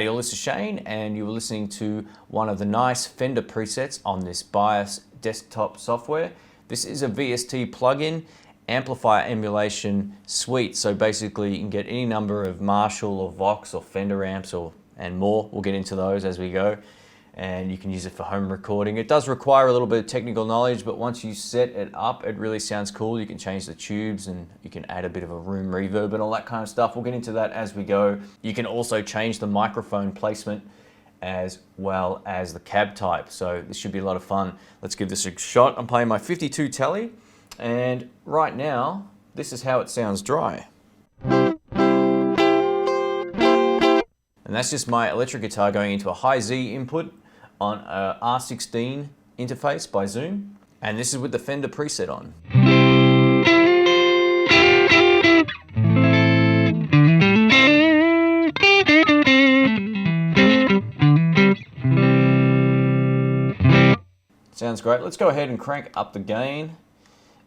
Howdy all, this is Shane, and you were listening to one of the nice Fender presets on this BIOS desktop software. This is a VST plugin amplifier emulation suite. So basically you can get any number of Marshall or Vox or Fender amps and more. We'll get into those as we go. And you can use it for home recording. It does require a little bit of technical knowledge, but once you set it up, it really sounds cool. You can change the tubes and you can add a bit of a room reverb and all that kind of stuff. We'll get into that as we go. You can also change the microphone placement as well as the cab type. So this should be a lot of fun. Let's give this a shot. I'm playing my 52 Tele, and right now, this is how it sounds dry. And that's just my electric guitar going into a high Z input on a R16 interface by Zoom, and this is with the Fender preset on. Sounds great. Let's go ahead and crank up the gain,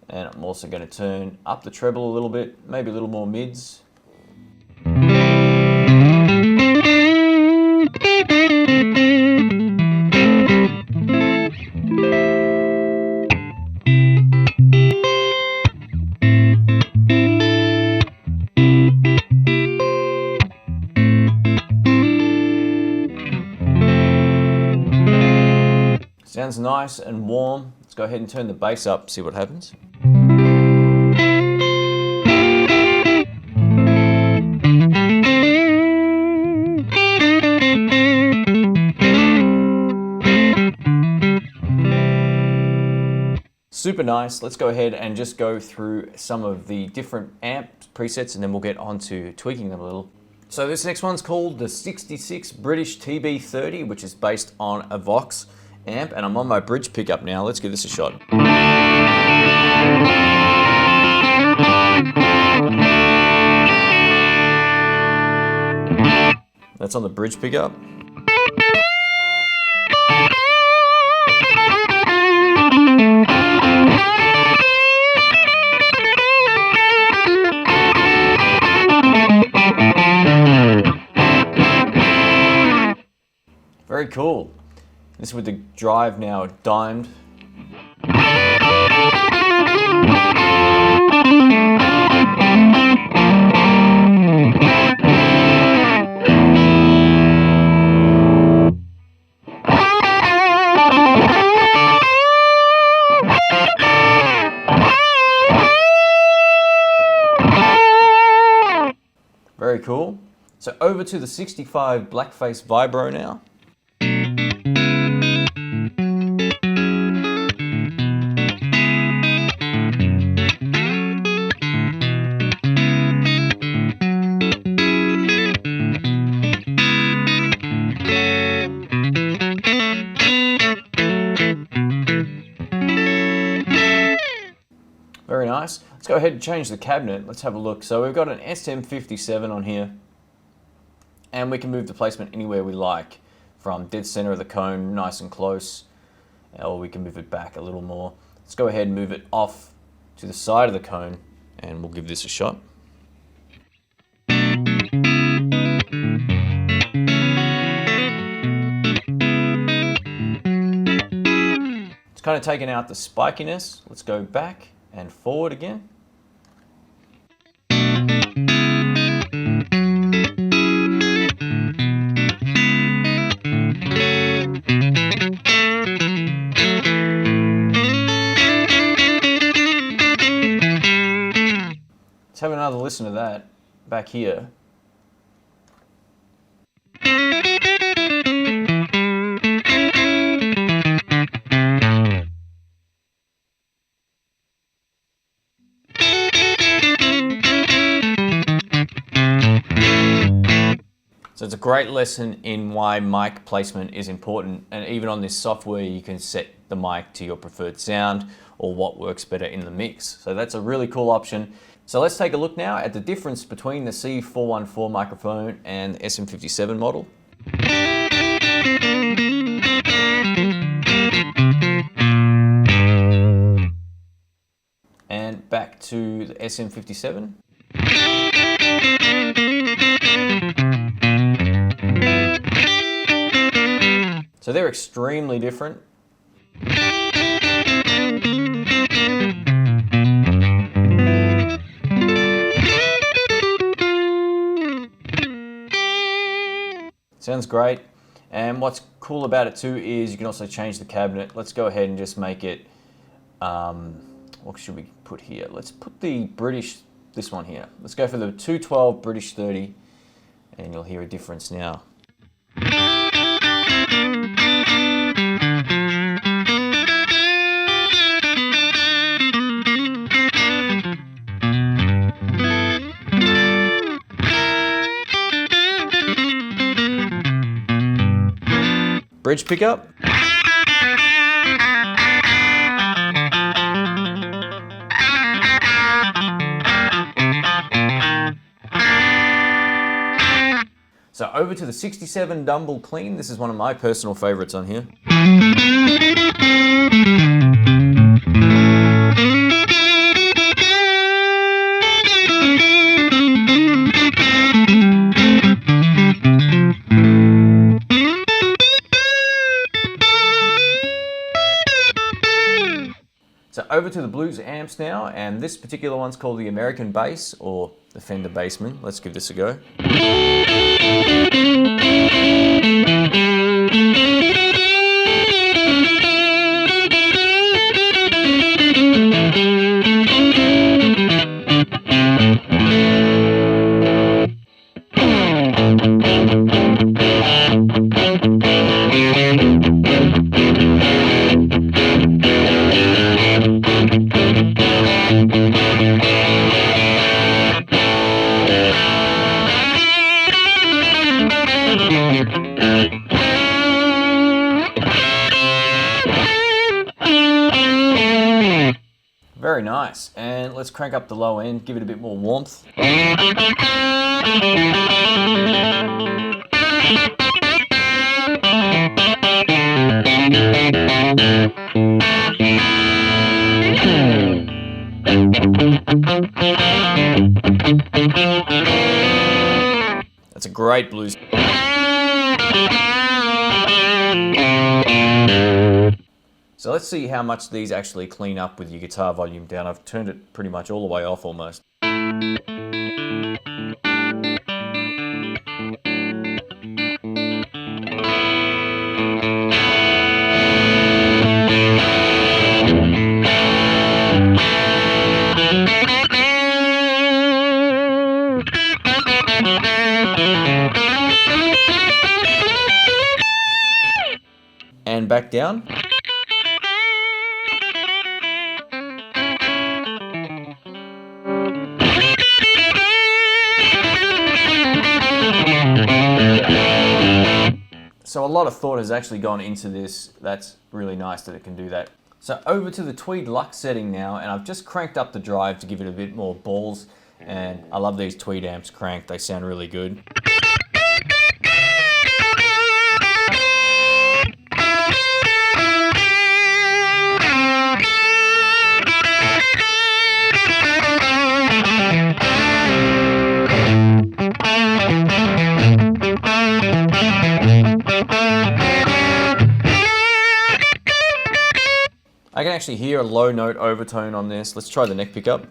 and I'm also going to turn up the treble a little bit, maybe a little more mids. Sounds nice and warm. Let's go ahead and turn the bass up, see what happens. Super nice. Let's go ahead and just go through some of the different amp presets, and then we'll get on to tweaking them a little. So this next one's called the 66 British TB30, which is based on a Vox amp, and I'm on my bridge pickup now. Let's give this a shot. That's on the bridge pickup. Very cool. This is with the drive now dimed. Very cool. So over to the 65 Blackface Vibro now. Very nice. Let's go ahead and change the cabinet. Let's have a look. So we've got an SM57 on here, and we can move the placement anywhere we like, from dead center of the cone, nice and close, or we can move it back a little more. Let's go ahead and move it off to the side of the cone, and we'll give this a shot. It's kind of taken out the spikiness. Let's go back and forward again. Let's have another listen to that back here. So it's a great lesson in why mic placement is important, and even on this software you can set the mic to your preferred sound or what works better in the mix. So that's a really cool option. So let's take a look now at the difference between the C414 microphone and the SM57 model. And back to the SM57. So they're extremely different. Sounds great. And what's cool about it too is you can also change the cabinet. Let's go ahead and just make it, what should we put here? Let's put the British, this one here. Let's go for the 212 British 30, and you'll hear a difference now. Bridge pickup. So over to the 67 Dumble Clean. This is one of my personal favorites on here. So over to the blues amps now, and this particular one's called the American Bass, or the Fender Bassman. Let's give this a go. Very nice. And let's crank up the low end, give it a bit more warmth. That's a great blues. So let's see how much these actually clean up with your guitar volume down. I've turned it pretty much all the way off almost. And back down. So a lot of thought has actually gone into this. That's really nice that it can do that. So over to the Tweed Lux setting now, and I've just cranked up the drive to give it a bit more balls, and I love these Tweed amps cranked. They sound really good. I can actually hear a low note overtone on this. Let's try the neck pickup.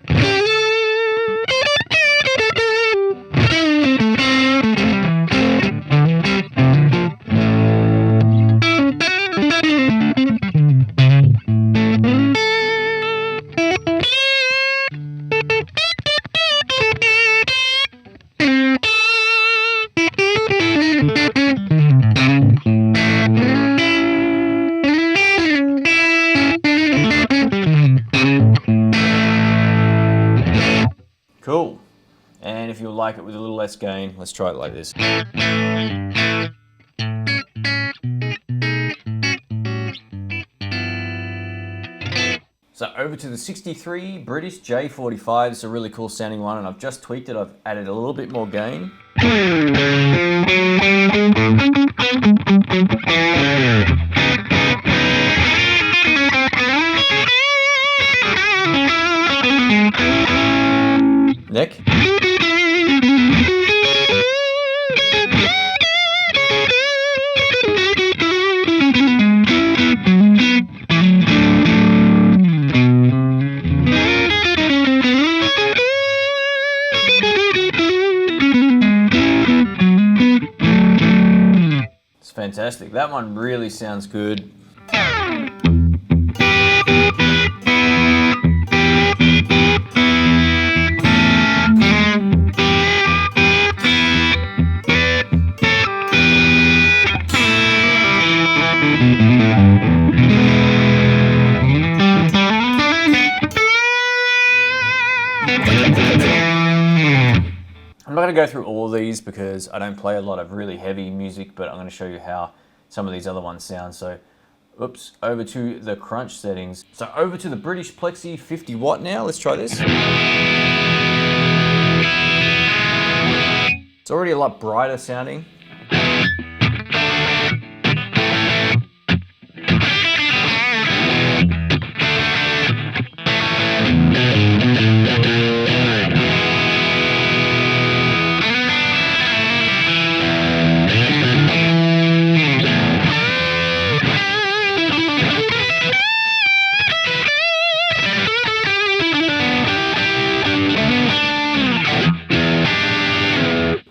Cool. And if you like it with a little less gain, let's try it like this. So over to the 63 British J45. It's a really cool sounding one, and I've just tweaked it. I've added a little bit more gain. Neck. Fantastic. That one really sounds good. I'm not going to go through all of these because I don't play a lot of really heavy music, but I'm going to show you how some of these other ones sound. So, oops, over to the crunch settings. So over to the British Plexi 50 watt now. Let's try this. It's already a lot brighter sounding.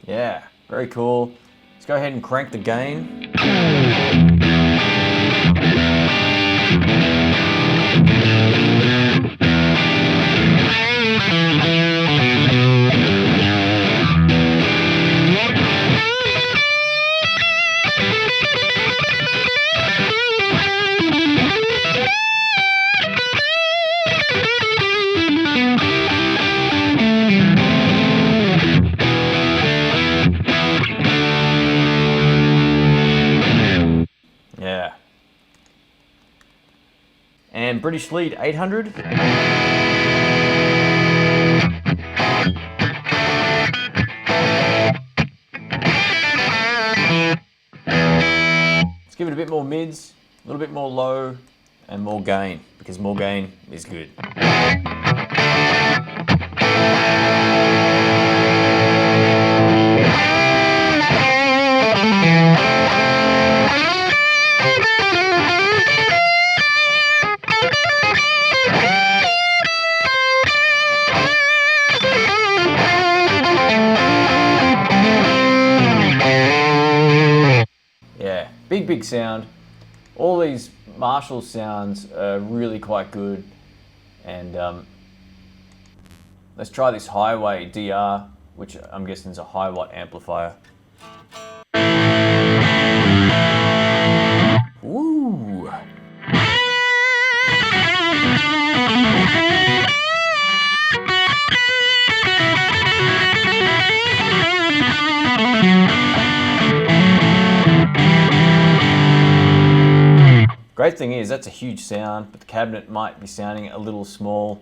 Yeah, very cool. Let's go ahead and crank the gain. Yeah. And British Lead 800. Let's give it a bit more mids, a little bit more low, and more gain, because more gain is good. Yeah, big sound. All these Marshall sounds are really quite good. And let's try this Highway DR, which I'm guessing is a high watt amplifier. Ooh. Great thing is that's a huge sound, but the cabinet might be sounding a little small.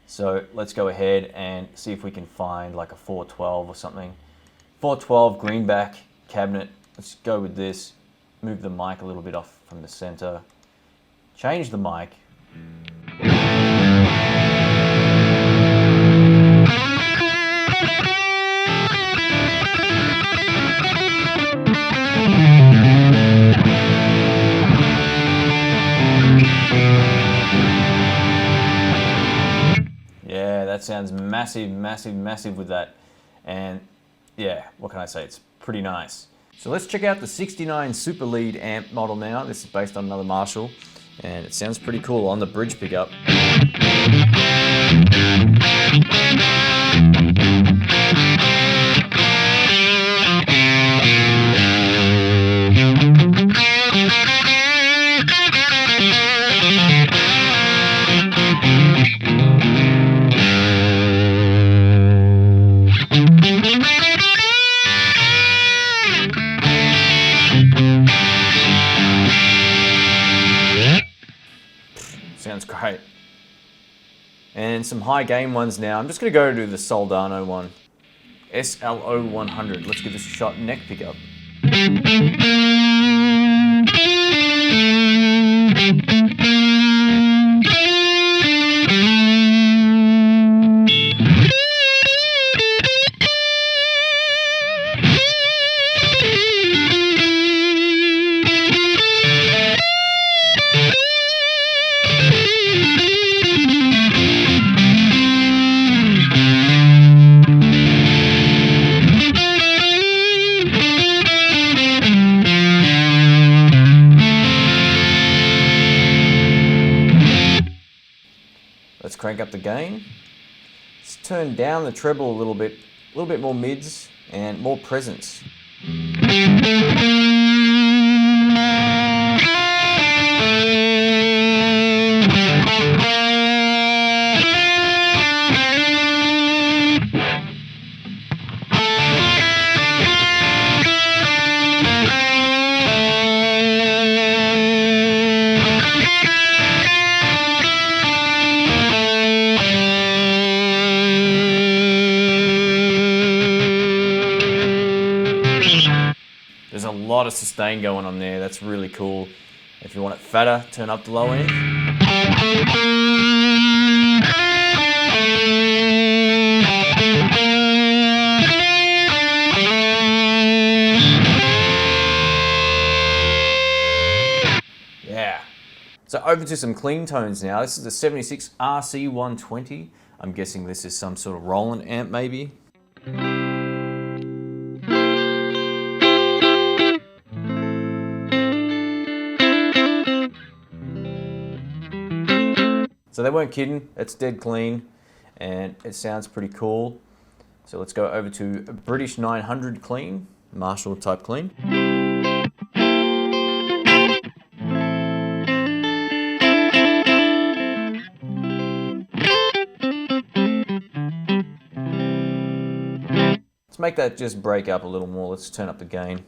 So let's go ahead and see if we can find like a 412 or something. 412 greenback cabinet. Let's go with this. Move the mic a little bit off from the center. Change the mic. Yeah, that sounds massive with that. And yeah, what can I say? It's pretty nice. So let's check out the 69 Super Lead amp model now. This is based on another Marshall, and it sounds pretty cool on the bridge pickup. Sounds great. And some high gain ones now. I'm just going to go to the Soldano one. SLO 100. Let's give this a shot. Neck pickup. Let's crank up the gain. Let's turn down the treble a little bit more mids and more presence. There's a lot of sustain going on there. That's really cool. If you want it fatter, turn up the low end. Yeah. So over to some clean tones now. This is the 76 RC120. I'm guessing this is some sort of Roland amp maybe. So they weren't kidding, it's dead clean and it sounds pretty cool. So let's go over to a British 900 clean, Marshall type clean. Let's make that just break up a little more. Let's turn up the gain.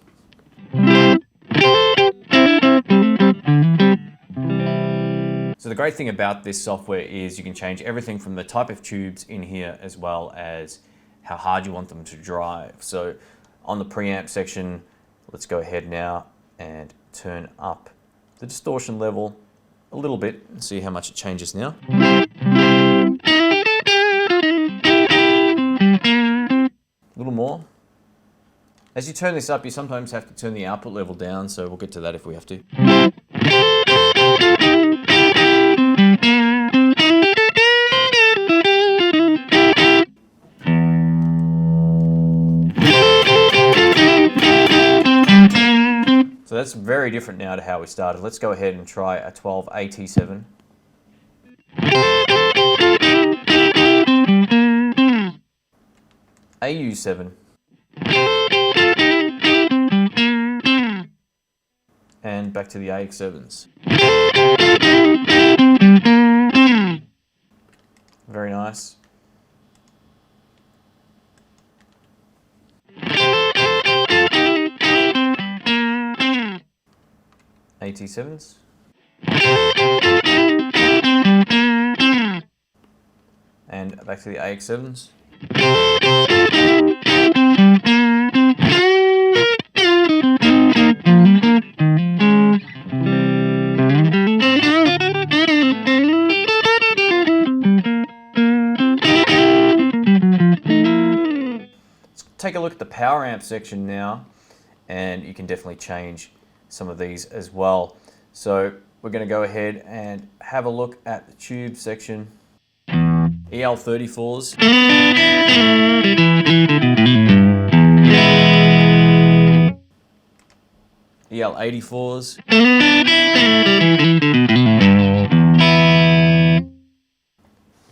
So the great thing about this software is you can change everything from the type of tubes in here as well as how hard you want them to drive. So on the preamp section, let's go ahead now and turn up the distortion level a little bit and see how much it changes now. A little more. As you turn this up, you sometimes have to turn the output level down, so we'll get to that if we have to. So that's very different now to how we started. Let's go ahead and try a 12 AT7. AU7. And back to the AX7s. Very nice. AT7s. And back to the AX7s. Let's take a look at the power amp section now, and you can definitely change some of these as well. So we're going to go ahead and have a look at the tube section. EL34s. EL84s.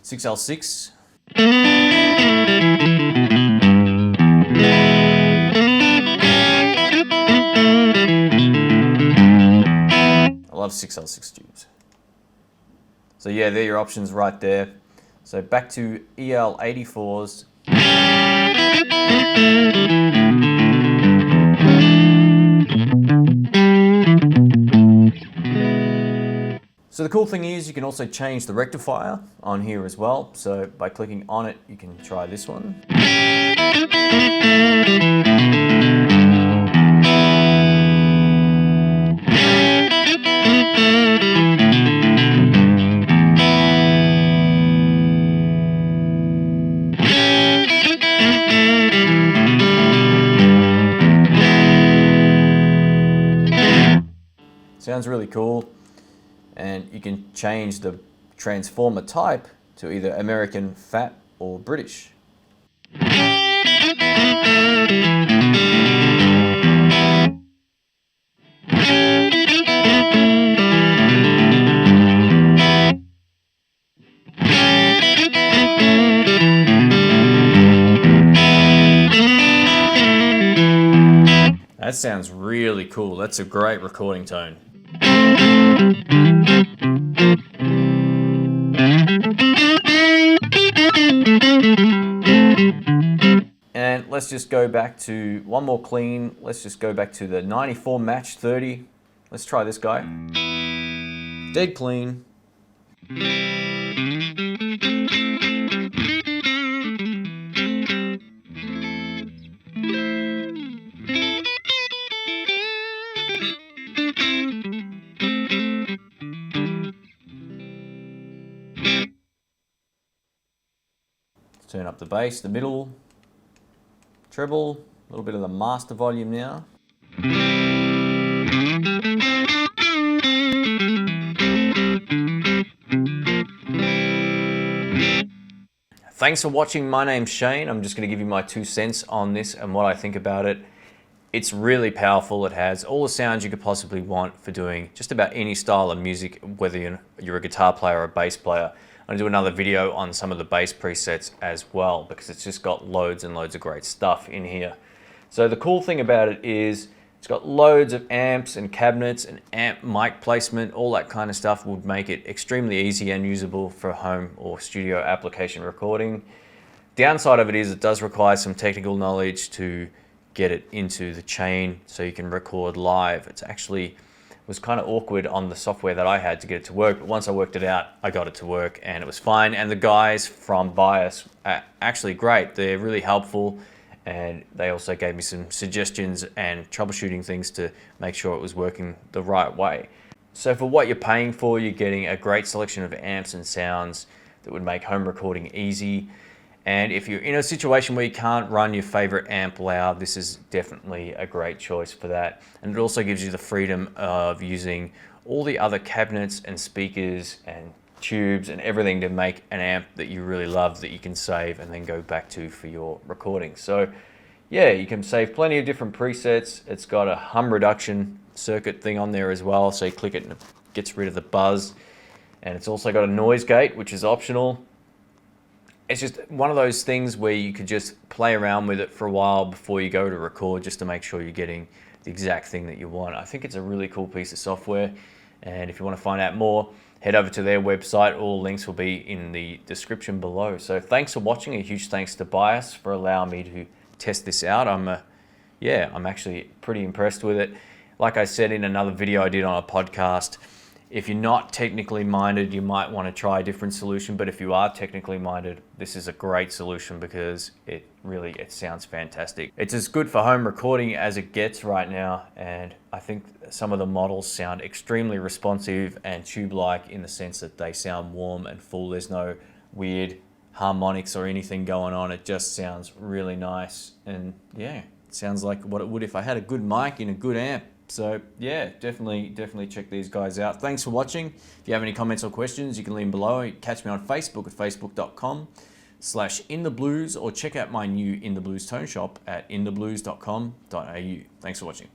L6. I love 6L6 tubes. So yeah, they're your options right there. So back to EL84s. So the cool thing is you can also change the rectifier on here as well. So by clicking on it, you can try this one. Sounds really cool, and you can change the transformer type to either American, fat, or British. That sounds really cool. That's a great recording tone. And let's just go back to one more clean. Let's just go back to the 94 match 30. Let's try this guy. Dead clean. Let's turn up the bass, the middle, treble, a little bit of the master volume now. Thanks for watching. My name's Shane. I'm just going to give you my 2 cents on this and what I think about it. It's really powerful. It has all the sounds you could possibly want for doing just about any style of music, whether you're a guitar player or a bass player. I'm going to do another video on some of the bass presets as well, because it's just got loads and loads of great stuff in here. So the cool thing about it is it's got loads of amps and cabinets and amp mic placement. All that kind of stuff would make it extremely easy and usable for home or studio application recording. Downside of it is it does require some technical knowledge to get it into the chain so you can record live. It's actually was kind of awkward on the software that I had to get it to work, but once I worked it out, I got it to work and it was fine. And the guys from Bias are actually great. They're really helpful. And they also gave me some suggestions and troubleshooting things to make sure it was working the right way. So for what you're paying for, you're getting a great selection of amps and sounds that would make home recording easy. And if you're in a situation where you can't run your favorite amp loud, this is definitely a great choice for that. And it also gives you the freedom of using all the other cabinets and speakers and tubes and everything to make an amp that you really love that you can save and then go back to for your recording. So yeah, you can save plenty of different presets. It's got a hum reduction circuit thing on there as well, so you click it and it gets rid of the buzz. And it's also got a noise gate, which is optional. It's just one of those things where you could just play around with it for a while before you go to record, just to make sure you're getting the exact thing that you want. I think it's a really cool piece of software, and if you want to find out more, head over to their website. All links will be in the description below. So thanks for watching. A huge thanks to Bias for allowing me to test this out. I'm actually pretty impressed with it. Like I said in another video I did on a podcast, if you're not technically minded, you might want to try a different solution. But if you are technically minded, this is a great solution because it sounds fantastic. It's as good for home recording as it gets right now. And I think some of the models sound extremely responsive and tube-like in the sense that they sound warm and full. There's no weird harmonics or anything going on. It just sounds really nice. And yeah, it sounds like what it would if I had a good mic in a good amp. So yeah, definitely check these guys out. Thanks for watching. If you have any comments or questions, you can leave them below. Catch me on Facebook at facebook.com/InTheBlues, or check out my new In The Blues tone shop at intheblues.com.au. Thanks for watching.